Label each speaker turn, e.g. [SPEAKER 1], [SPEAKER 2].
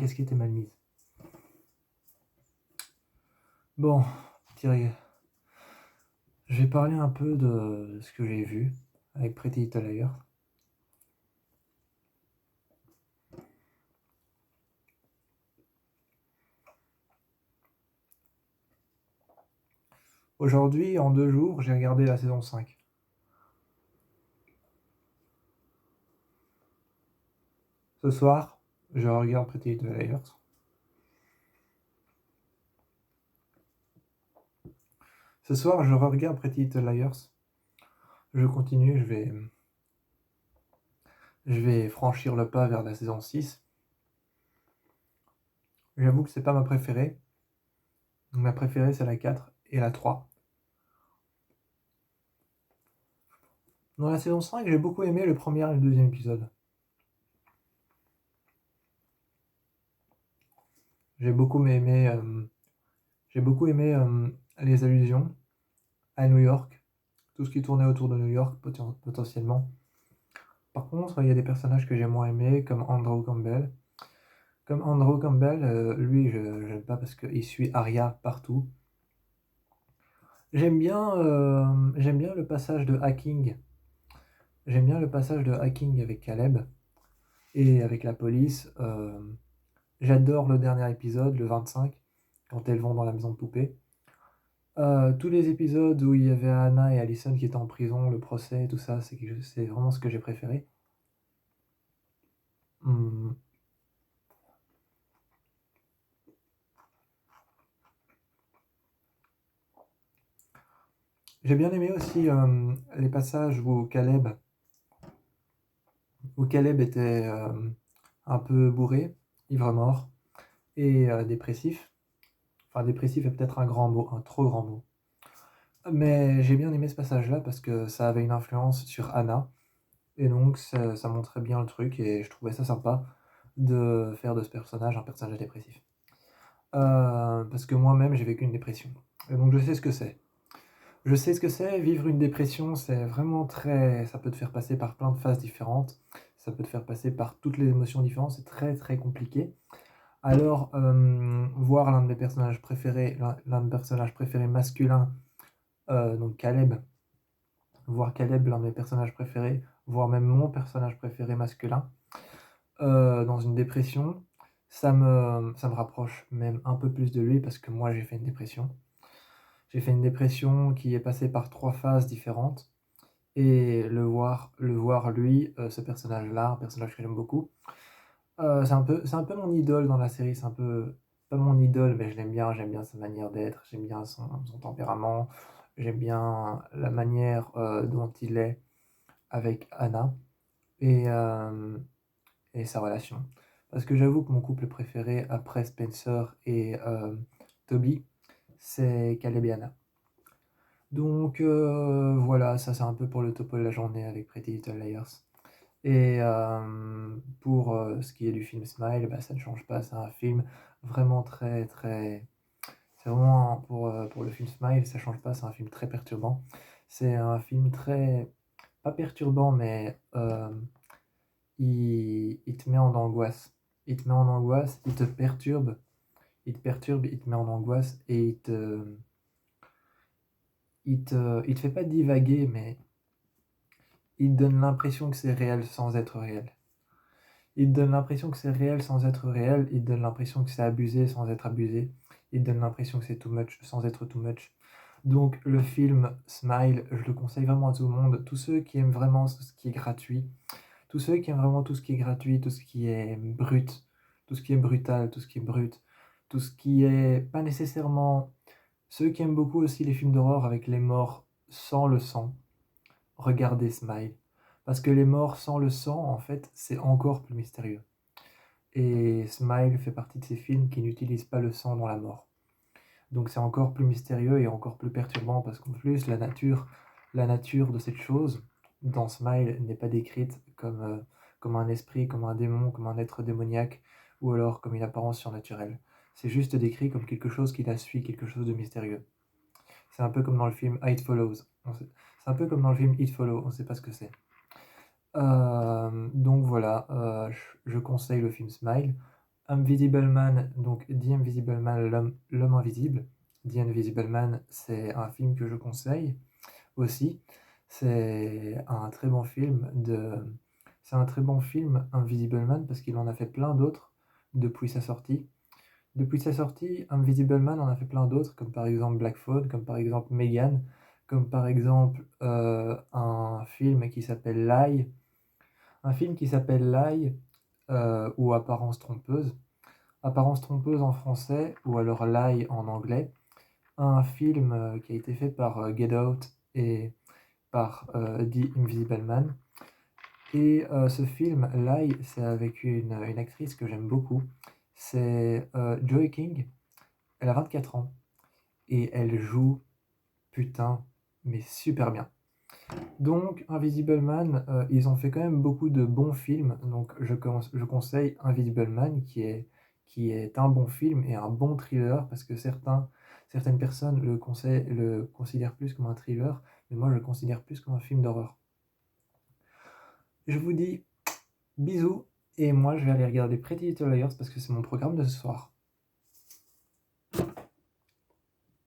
[SPEAKER 1] casquette est mal mise. Bon, Thierry, je vais parler un peu de ce que j'ai vu avec Pretty Little Liars. Aujourd'hui, en 2 jours, j'ai regardé la saison 5. Ce soir, je regarde Pretty Little Liars. Ce soir, je regarde Pretty Little Liars. Je continue, je vais franchir le pas vers la saison 6. J'avoue que c'est pas ma préférée. Ma préférée, c'est la 4 et la 3. Dans la saison 5, j'ai beaucoup aimé le premier et le deuxième épisode. J'ai beaucoup aimé les allusions à New York, tout ce qui tournait autour de New York potentiellement. Par contre, il y a des personnages que j'ai moins aimés, comme Andrew Campbell. Comme Andrew Campbell, lui, je n'aime pas parce qu'il suit Arya partout. J'aime bien le passage de hacking. J'aime bien le passage de hacking avec Caleb et avec la police. J'adore le dernier épisode, le 25, quand elles vont dans la maison de poupée. Tous les épisodes où il y avait Anna et Allison qui étaient en prison, le procès, tout ça, c'est vraiment ce que j'ai préféré. Hum. J'ai bien aimé aussi les passages où Caleb était un peu bourré, ivre-mort et dépressif. Enfin, dépressif est peut-être un grand mot, un trop grand mot. Mais j'ai bien aimé ce passage-là parce que ça avait une influence sur Anna. Et donc, ça montrait bien le truc et je trouvais ça sympa de faire de ce personnage un personnage dépressif. Parce que moi-même, j'ai vécu une dépression. Et donc, je sais ce que c'est. Je sais ce que c'est, vivre une dépression, c'est vraiment très... Ça peut te faire passer par plein de phases différentes. Ça peut te faire passer par toutes les émotions différentes. C'est très, très compliqué. Alors, voir l'un de mes personnages préférés, l'un de mes personnages préférés masculins, donc Caleb, voir Caleb, l'un de mes personnages préférés, voire même mon personnage préféré masculin, dans une dépression, ça me rapproche même un peu plus de lui parce que moi j'ai fait une dépression. J'ai fait une dépression qui est passée par 3 phases différentes et le voir lui, ce personnage-là, un personnage que j'aime beaucoup, c'est un peu mon idole dans la série, c'est un peu pas mon idole, mais je l'aime bien, j'aime bien sa manière d'être, j'aime bien son tempérament, j'aime bien la manière, dont il est avec Anna et sa relation. Parce que j'avoue que mon couple préféré après Spencer et Toby, c'est Caleb et Anna. Donc voilà, ça c'est un peu pour le topo de la journée avec Pretty Little Liars. Et pour ce qui est du film Smile, bah, ça ne change pas, c'est un film vraiment très très... C'est vraiment pour le film Smile, ça change pas, c'est un film très perturbant. C'est un film très... pas perturbant, mais il te met en angoisse. Il te met en angoisse, il te perturbe, il te met en angoisse et il te fait pas divaguer, mais il te donne l'impression que c'est réel sans être réel. Il te donne l'impression que c'est réel sans être réel, il te donne l'impression que c'est abusé sans être abusé, il te donne l'impression que c'est too much sans être too much. Donc le film Smile, je le conseille vraiment à tout le monde, tous ceux qui aiment vraiment ce qui est gratuit, tous ceux qui aiment vraiment tout ce qui est gratuit, tout ce qui est brut, tout ce qui est brutal, tout ce qui est brut, tout ce qui est pas nécessairement... Ceux qui aiment beaucoup aussi les films d'horreur avec les morts sans le sang, regardez Smile. Parce que les morts sans le sang, en fait, c'est encore plus mystérieux. Et Smile fait partie de ces films qui n'utilisent pas le sang dans la mort. Donc c'est encore plus mystérieux et encore plus perturbant parce qu'en plus la nature de cette chose dans Smile n'est pas décrite comme un esprit, comme un démon, comme un être démoniaque ou alors comme une apparence surnaturelle. C'est juste décrit comme quelque chose qui la suit, quelque chose de mystérieux. C'est un peu comme dans le film It Follows. C'est un peu comme dans le film It Follows, on ne sait pas ce que c'est. Donc voilà, je conseille le film Smile. Invisible Man, donc The Invisible Man, l'homme invisible. The Invisible Man, c'est un film que je conseille aussi. C'est un très bon film c'est un très bon film, Invisible Man, parce qu'il en a fait plein d'autres depuis sa sortie. Depuis sa sortie, Invisible Man en a fait plein d'autres, comme par exemple Black Phone, comme par exemple Megan, comme par exemple un film qui s'appelle Lie, ou Apparence trompeuse. Apparence trompeuse en français, ou alors Lie en anglais. Un film qui a été fait par Get Out et par The Invisible Man. Et ce film, Lie, c'est avec une actrice que j'aime beaucoup. C'est Joey King. Elle a 24 ans. Et elle joue, putain, mais super bien. Donc, Invisible Man, ils ont fait quand même beaucoup de bons films. Donc, je conseille Invisible Man, qui est un bon film et un bon thriller, parce que certaines personnes le considèrent plus comme un thriller, mais moi, je le considère plus comme un film d'horreur. Je vous dis bisous, et moi, je vais aller regarder Pretty Little Liars parce que c'est mon programme de ce soir.